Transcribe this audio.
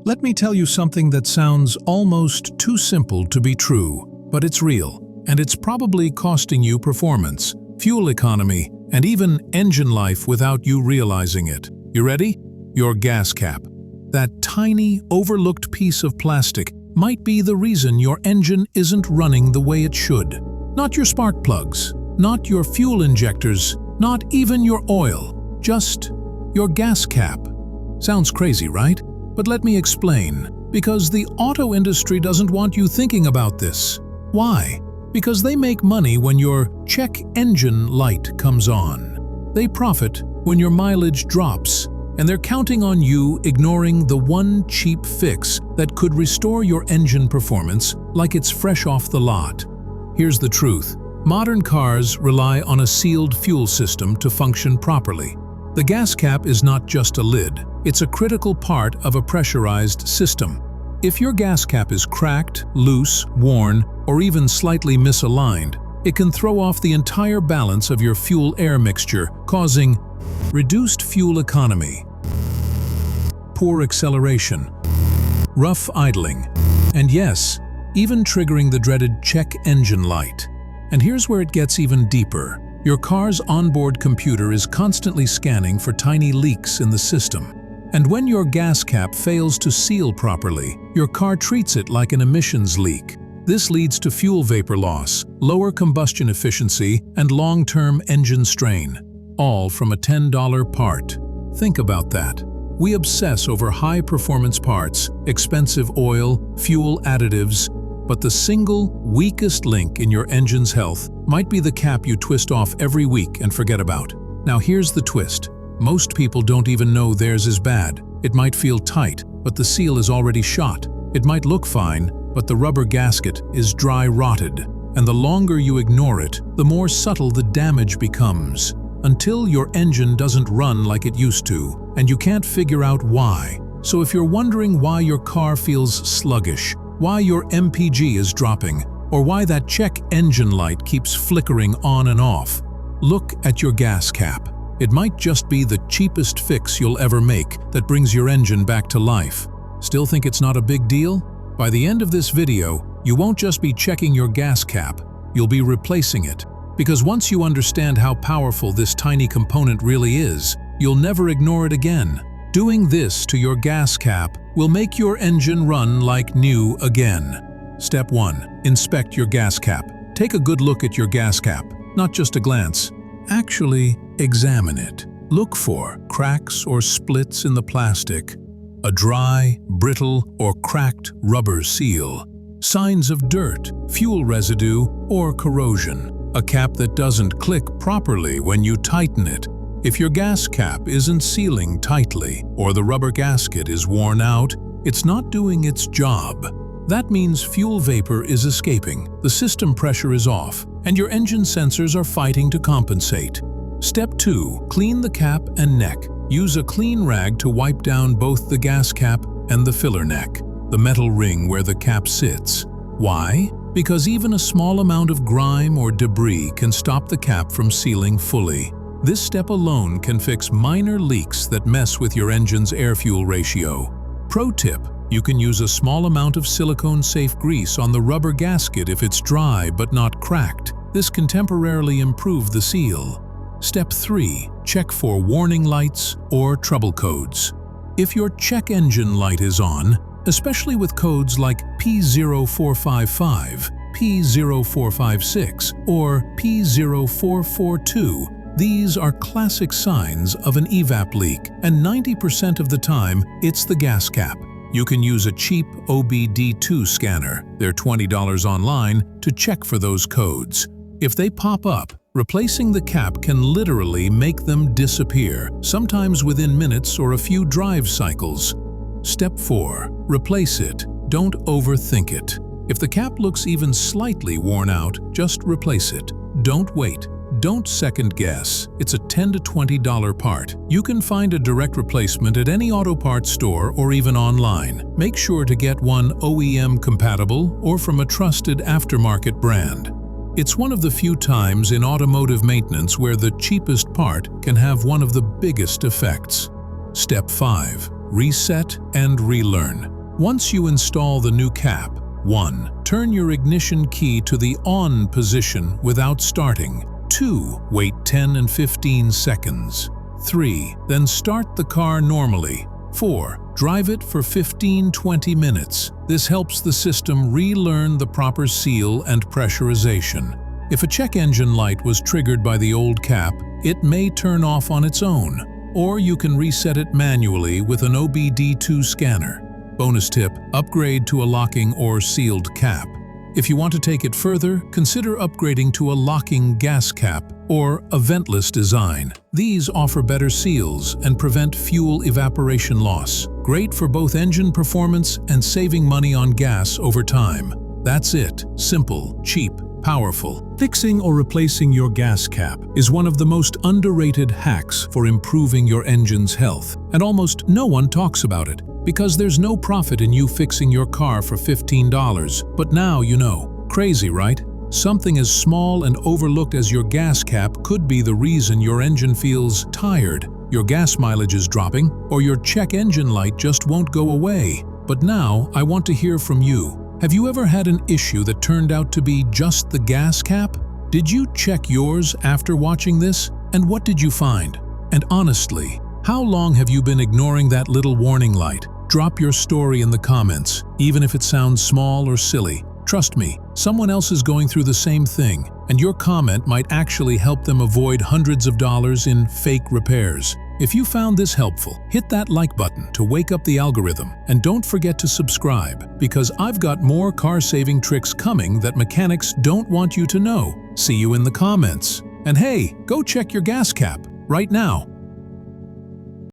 Let me tell you something that sounds almost too simple to be true, but it's real, and it's probably costing you performance, fuel economy, and even engine life without you realizing it. You ready? Your gas cap. That tiny, overlooked piece of plastic might be the reason your engine isn't running the way it should. Not your spark plugs, not your fuel injectors, not even your oil, just your gas cap. Sounds crazy, right? But let me explain. Because the auto industry doesn't want you thinking about this. Why? Because they make money when your check engine light comes on. They profit when your mileage drops, and they're counting on you ignoring the one cheap fix that could restore your engine performance like it's fresh off the lot. Here's the truth. Modern cars rely on a sealed fuel system to function properly. The gas cap is not just a lid, it's a critical part of a pressurized system. If your gas cap is cracked, loose, worn, or even slightly misaligned, it can throw off the entire balance of your fuel-air mixture, causing reduced fuel economy, poor acceleration, rough idling, and yes, even triggering the dreaded check engine light. And here's where it gets even deeper. Your car's onboard computer is constantly scanning for tiny leaks in the system. And when your gas cap fails to seal properly, your car treats it like an emissions leak. This leads to fuel vapor loss, lower combustion efficiency, and long-term engine strain, all from a $10 part. Think about that. We obsess over high-performance parts, expensive oil, fuel additives, but the single weakest link in your engine's health might be the cap you twist off every week and forget about. Now here's the twist. Most people don't even know theirs is bad. It might feel tight, but the seal is already shot. It might look fine, but the rubber gasket is dry rotted. And the longer you ignore it, the more subtle the damage becomes, until your engine doesn't run like it used to, and you can't figure out why. So if you're wondering why your car feels sluggish, why your MPG is dropping, or why that check engine light keeps flickering on and off, look at your gas cap. It might just be the cheapest fix you'll ever make that brings your engine back to life. Still think it's not a big deal? By the end of this video, you won't just be checking your gas cap, you'll be replacing it. Because once you understand how powerful this tiny component really is, you'll never ignore it again. Doing this to your gas cap will make your engine run like new again. Step 1. Inspect your gas cap. Take a good look at your gas cap, not just a glance. Actually, examine it. Look for cracks or splits in the plastic, a dry, brittle, or cracked rubber seal, signs of dirt, fuel residue, or corrosion, a cap that doesn't click properly when you tighten it. If your gas cap isn't sealing tightly or the rubber gasket is worn out, it's not doing its job. That means fuel vapor is escaping, the system pressure is off, and your engine sensors are fighting to compensate. Step 2. Clean the cap and neck. Use a clean rag to wipe down both the gas cap and the filler neck, the metal ring where the cap sits. Why? Because even a small amount of grime or debris can stop the cap from sealing fully. This step alone can fix minor leaks that mess with your engine's air-fuel ratio. Pro tip: you can use a small amount of silicone-safe grease on the rubber gasket if it's dry but not cracked. This can temporarily improve the seal. Step 3. Check for warning lights or trouble codes. If your check engine light is on, especially with codes like P0455, P0456, or P0442, these are classic signs of an evap leak, and 90% of the time, it's the gas cap. You can use a cheap OBD2 scanner, they're $20 online, to check for those codes. If they pop up, replacing the cap can literally make them disappear, sometimes within minutes or a few drive cycles. Step 4. Replace it. Don't overthink it. If the cap looks even slightly worn out, just replace it. Don't wait. Don't second guess. It's a $10 to $20 part. You can find a direct replacement at any auto parts store or even online. Make sure to get one OEM compatible or from a trusted aftermarket brand. It's one of the few times in automotive maintenance where the cheapest part can have one of the biggest effects. Step 5. Reset and relearn. Once you install the new cap, 1. Turn your ignition key to the on position without starting. 2. Wait 10 and 15 seconds. 3. Then start the car normally. 4. Drive it for 15–20 minutes. This helps the system relearn the proper seal and pressurization. If a check engine light was triggered by the old cap, it may turn off on its own, or you can reset it manually with an OBD2 scanner. Bonus tip: upgrade to a locking or sealed cap. If you want to take it further, consider upgrading to a locking gas cap or a ventless design. These offer better seals and prevent fuel evaporation loss. Great for both engine performance and saving money on gas over time. That's it. Simple, cheap, powerful. Fixing or replacing your gas cap is one of the most underrated hacks for improving your engine's health, and almost no one talks about it because there's no profit in you fixing your car for $15. But now you know. Crazy, right? Something as small and overlooked as your gas cap could be the reason your engine feels tired, your gas mileage is dropping, or your check engine light just won't go away. But now I want to hear from you. Have you ever had an issue that turned out to be just the gas cap? Did you check yours after watching this? And what did you find? And honestly, how long have you been ignoring that little warning light? Drop your story in the comments, even if it sounds small or silly. Trust me, someone else is going through the same thing, and your comment might actually help them avoid hundreds of dollars in fake repairs. If you found this helpful, hit that like button to wake up the algorithm, and don't forget to subscribe, because I've got more car-saving tricks coming that mechanics don't want you to know. See you in the comments. And hey, go check your gas cap right now.